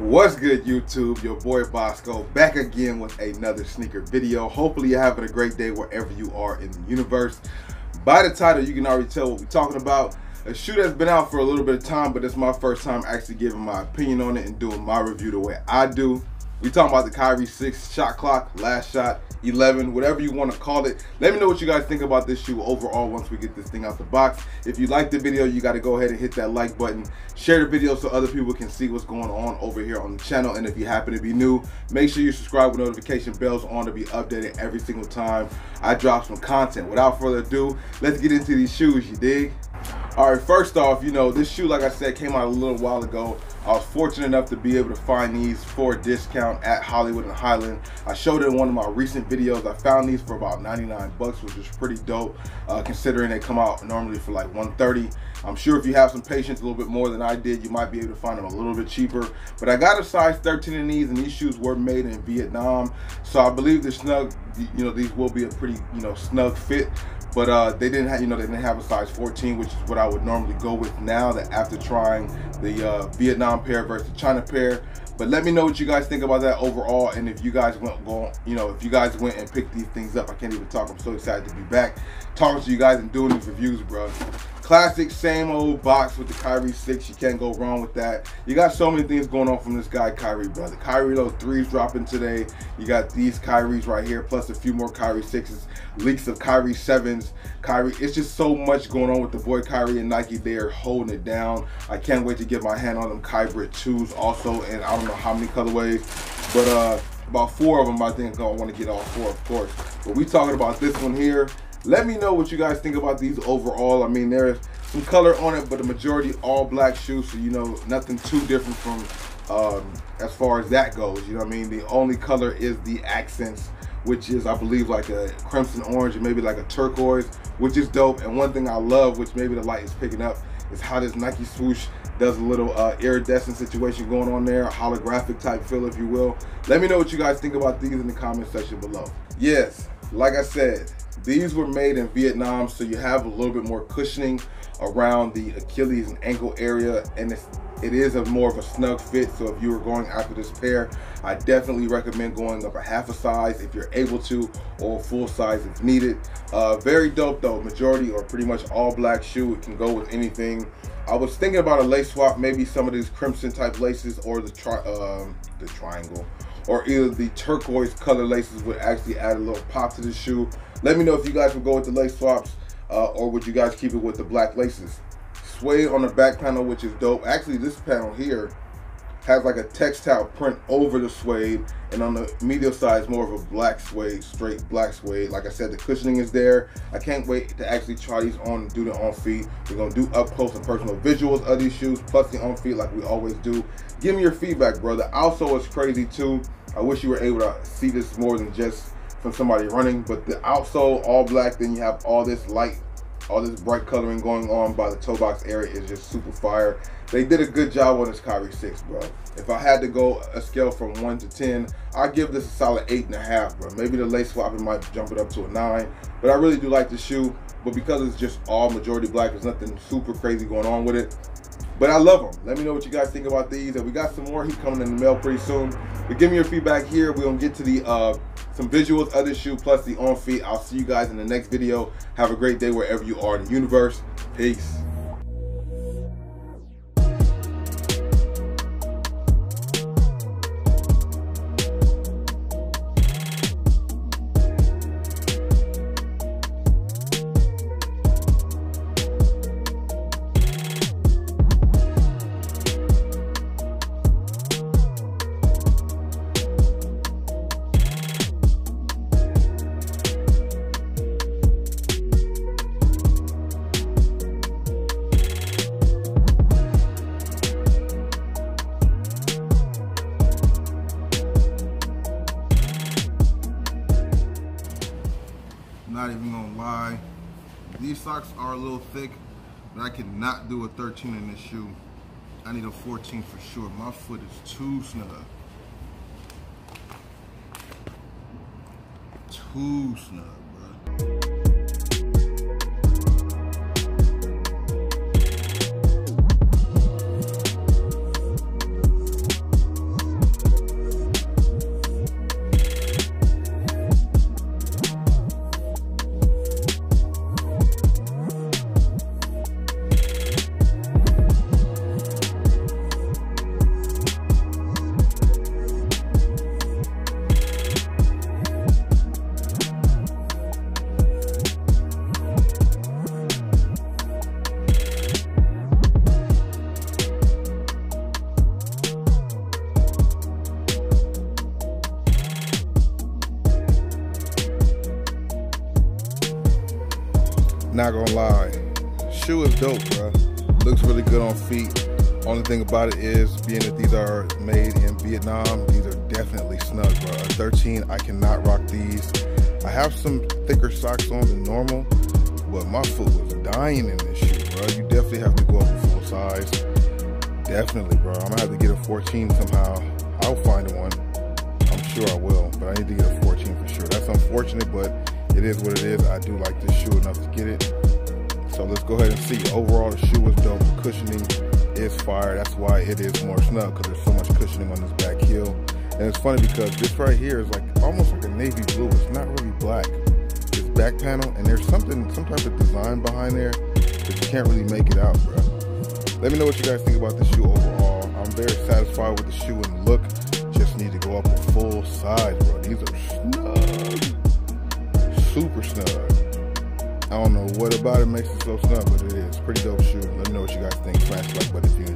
What's good, YouTube? Your boy Bossco back again with another sneaker video. Hopefully you're having a great day wherever you are in the universe. By the title, you can already tell what we're talking about. A shoe that's been out for a little bit of time, but it's my first time actually giving my opinion on it and doing my review the way I do. We talking about the Kyrie 6 shot clock, last shot, 11, whatever you want to call it. Let me know what you guys think about this shoe overall once we get this thing out the box. If you like the video, you got to go ahead and hit that like button. Share the video so other people can see what's going on over here on the channel. And if you happen to be new, make sure you subscribe with notification bells on to be updated every single time I drop some content. Without further ado, let's get into these shoes, you dig? All right, first off, you know, this shoe, like I said, came out a little while ago. I was fortunate enough to be able to find these for a discount at Hollywood and Highland. I showed it in one of my recent videos. I found these for about 99 bucks, which is pretty dope, considering they come out normally for like 130. I'm sure if you have some patience, a little bit more than I did, you might be able to find them a little bit cheaper. But I got a size 13 in these, and these shoes were made in Vietnam. So I believe the snug, you know, these will be a pretty, you know, snug fit. But they didn't have, you know, they didn't have a size 14, which is what I would normally go with now that after trying the Vietnam pair versus the China pair. But let me know what you guys think about that overall, and if you guys if you guys went and picked these things up. I can't even talk. I'm so excited to be back talking to you guys and doing these reviews, bro. Classic, same old box with the Kyrie 6. You can't go wrong with that. You got so many things going on from this guy, Kyrie, brother. Kyrie, those 3s dropping today. You got these Kyries right here, plus a few more Kyrie 6s, leaks of Kyrie 7s. Kyrie, it's just so much going on with the boy Kyrie and Nike. They are holding it down. I can't wait to get my hand on them Kyrie 2s also, and I don't know how many colorways, but about 4 of them. I think I want to get all 4, of course. But we talking about this one here. Let me know what you guys think about these overall. I mean, there's some color on it, but the majority all black shoes, so you know, nothing too different from as far as that goes. You know what I mean? The only color is the accents, which is, I believe, like a crimson orange and maybe like a turquoise, which is dope. And one thing I love, which maybe the light is picking up, is how this Nike swoosh does a little iridescent situation going on there, a holographic type feel, if you will. Let me know what you guys think about these in the comment section below. Yes, like I said, these were made in Vietnam, so you have a little bit more cushioning around the Achilles and ankle area, and it is a more of a snug fit. So if you were going after this pair, I definitely recommend going up a half a size if you're able to, or a full size if needed. Very dope though. Majority or pretty much all black shoe. It can go with anything. I was thinking about a lace swap, maybe some of these crimson type laces, or the triangle, or either the turquoise color laces would actually add a little pop to the shoe. Let me know if you guys would go with the lace swaps, or would you guys keep it with the black laces. Suede on the back panel, which is dope. Actually, this panel here has like a textile print over the suede, and on the medial side is more of a black suede, straight black suede. Like I said, the cushioning is there. I can't wait to actually try these on and do the on feet. We're gonna do up close and personal visuals of these shoes, plus the on feet like we always do. Give me your feedback, bro. The outsole is crazy too. I wish you were able to see this more than just from somebody running, but the outsole all black, then you have all this light, all this bright coloring going on by the toe box area is just super fire. They did a good job on this Kyrie 6, bro. If I had to go a scale from 1 to 10, I'd give this a solid 8.5, bro. Maybe the lace swap, it might jump it up to a 9, but I really do like the shoe. But because it's just all majority black, there's nothing super crazy going on with it. But I love them. Let me know what you guys think about these. And we got some more heat coming in the mail pretty soon. But give me your feedback here. We're gonna get to the some visuals of this shoe plus the on feet. I'll see you guys in the next video. Have a great day wherever you are in the universe. Peace. Not even gonna lie, these socks are a little thick, but I cannot do a 13 in this shoe. I need a 14 for sure. My foot is too snug. Too snug, bro. Not gonna lie, shoe is dope, bro. Looks really good on feet. Only thing about it is, being that these are made in Vietnam, these are definitely snug, bro. A 13, I cannot rock these. I have some thicker socks on than normal, but my foot was dying in this shoe, bro. You definitely have to go up a full size. Definitely, bro. I'm gonna have to get a 14 somehow. I'll find one. I'm sure I will, but I need to get a 14 for sure. That's unfortunate, but it is what it is. I do like this shoe enough to get it. So let's go ahead and see. Overall, the shoe is dope. The cushioning is fire. That's why it is more snug, because there's so much cushioning on this back heel. And it's funny because this right here is like almost like a navy blue. It's not really black. This back panel, and there's some type of design behind there, but you can't really make it out, bro. Let me know what you guys think about the shoe overall. I'm very satisfied with the shoe and the look. Just need to go up a full size, bro. These are snug. Super snug. I don't know what about it makes it so snug, but it is. Pretty dope shoe. Let me know what you guys think. Smash the like button if you